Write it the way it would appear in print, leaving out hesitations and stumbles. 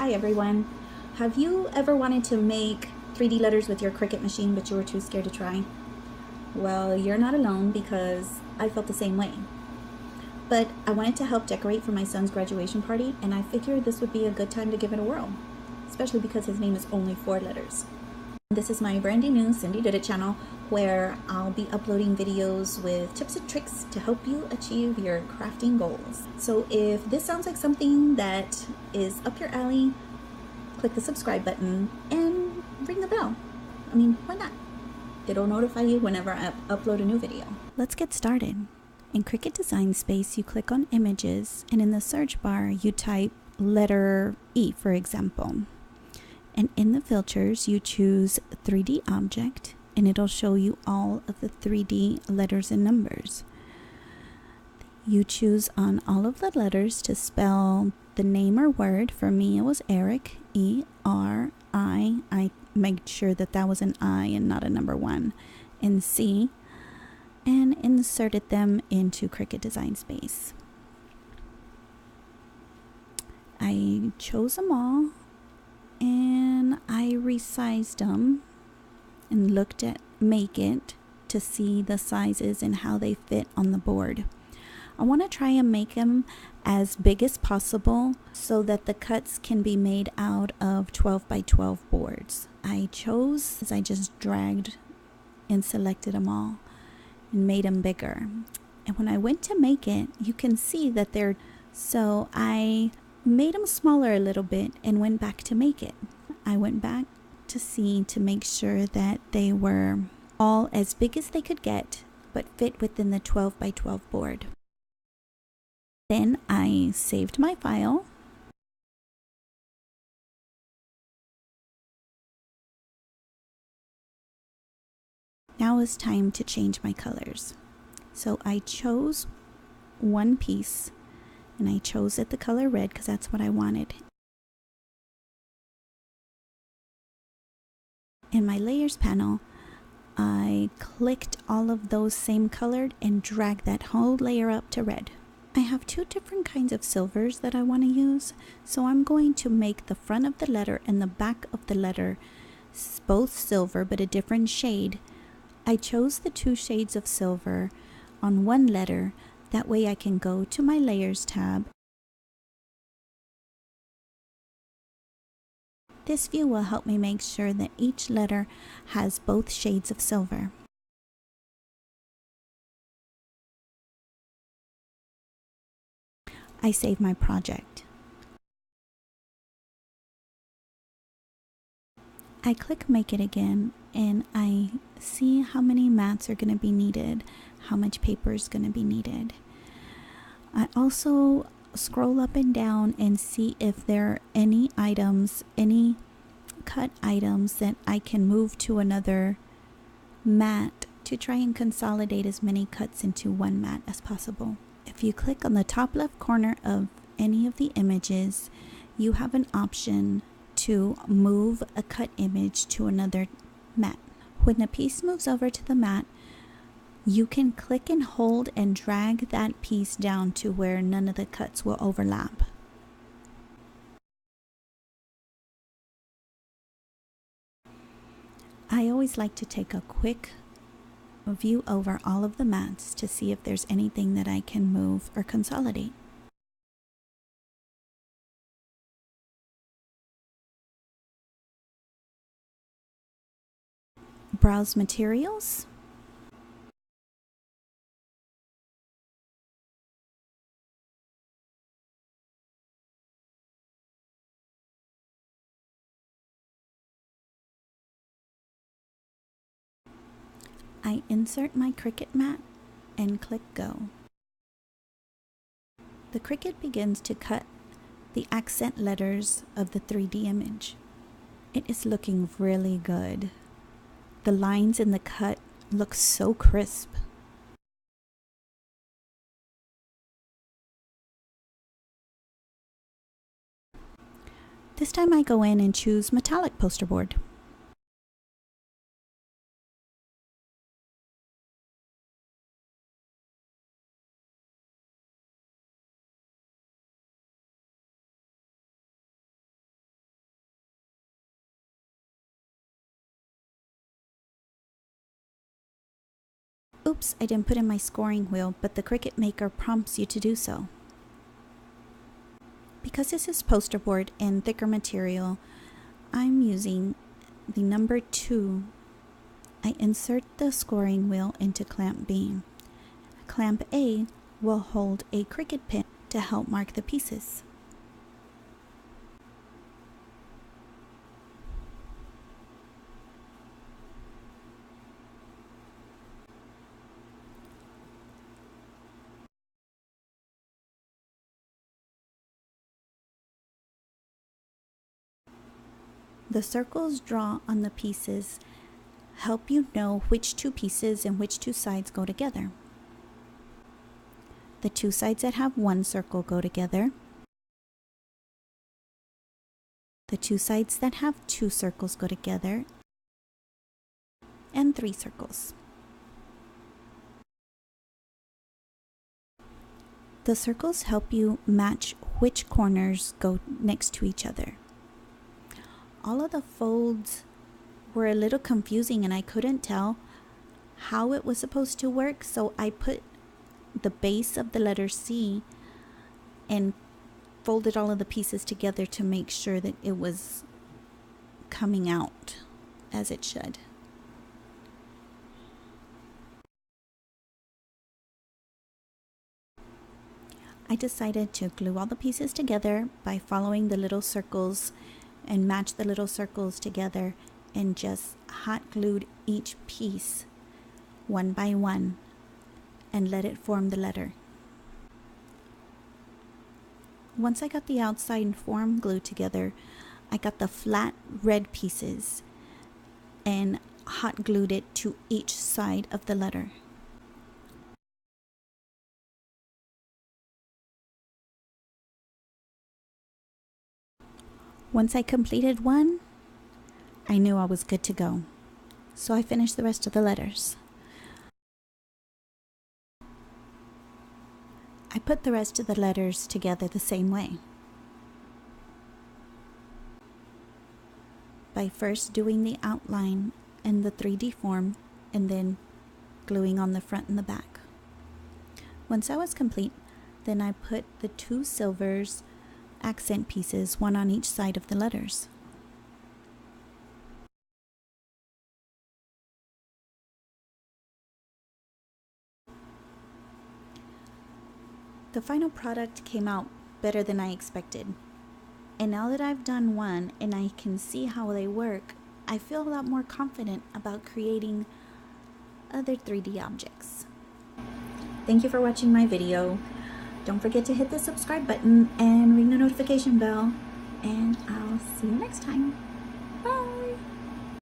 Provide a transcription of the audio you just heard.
Hi everyone. Have you ever wanted to make 3D letters with your Cricut machine but you were too scared to try? Well, you're not alone because I felt the same way. But I wanted to help decorate for my son's graduation party and I figured this would be a good time to give it a whirl, especially because his name is only 4 letters. This is my brandy new Cindy Did It channel where I'll be uploading videos with tips and tricks to help you achieve your crafting goals. So if this sounds like something that is up your alley, click the subscribe button and ring the bell. I mean, why not? It'll notify you whenever I upload a new video. Let's get started. In Cricut Design Space, you click on Images, and in the search bar, you type letter E, for example. And in the filters, you choose 3D Object, and it'll show you all of the 3D letters and numbers. You choose on all of the letters to spell the name or word. For me, it was Eric, E-R-I. I made sure that that was an I and not a number 1. And C, and inserted them into Cricut Design Space. I chose them all, and I resized them and looked at Make It to see the sizes and how they fit on the board. I want to try and make them as big as possible so that the cuts can be made out of 12 by 12 boards. I just dragged and selected them all and made them bigger. And when I went to make it, you can see that so I made them smaller a little bit and went back to make it. I went back to make sure that they were all as big as they could get, but fit within the 12 by 12 board. Then I saved my file. Now it's time to change my colors. So I chose one piece and I chose it the color red because that's what I wanted. In my layers panel, I clicked all of those same colored and dragged that whole layer up to red. I have 2 different kinds of silvers that I want to use, so I'm going to make the front of the letter and the back of the letter both silver but a different shade. I chose the 2 shades of silver on one letter, that way I can go to my Layers tab. This view will help me make sure that each letter has both shades of silver. I save my project. I click Make It again and I see how many mats are going to be needed, how much paper is going to be needed. I also scroll up and down and see if there are any cut items that I can move to another mat to try and consolidate as many cuts into one mat as possible. If you click on the top left corner of any of the images, you have an option to move a cut image to another mat. When the piece moves over to the mat, you can click and hold and drag that piece down to where none of the cuts will overlap. I always like to take a quick view over all of the mats to see if there's anything that I can move or consolidate. Browse materials. I insert my Cricut mat and click Go. The Cricut begins to cut the accent letters of the 3D image. It is looking really good. The lines in the cut look so crisp. This time I go in and choose metallic poster board. Oops, I didn't put in my scoring wheel, but the Cricut Maker prompts you to do so. Because this is poster board and thicker material, I'm using the number 2. I insert the scoring wheel into clamp B. Clamp A will hold a Cricut pin to help mark the pieces. The circles drawn on the pieces help you know which 2 pieces and which 2 sides go together. The 2 sides that have 1 circle go together. The 2 sides that have 2 circles go together. And 3 circles. The circles help you match which corners go next to each other. All of the folds were a little confusing and I couldn't tell how it was supposed to work, so I put the base of the letter C and folded all of the pieces together to make sure that it was coming out as it should. I decided to glue all the pieces together by following the little circles and match the little circles together and just hot glued each piece one by one and let it form the letter. Once I got the outside form glued together, I got the flat red pieces and hot glued it to each side of the letter. Once I completed one, I knew I was good to go. So I finished the rest of the letters. I put the rest of the letters together the same way. By first doing the outline and the 3D form and then gluing on the front and the back. Once I was complete, then I put the 2 silvers accent pieces, one on each side of the letters. The final product came out better than I expected. And now that I've done one and I can see how they work, I feel a lot more confident about creating other 3D objects. Thank you for watching my video. Don't forget to hit the subscribe button and ring the notification bell. And I'll see you next time.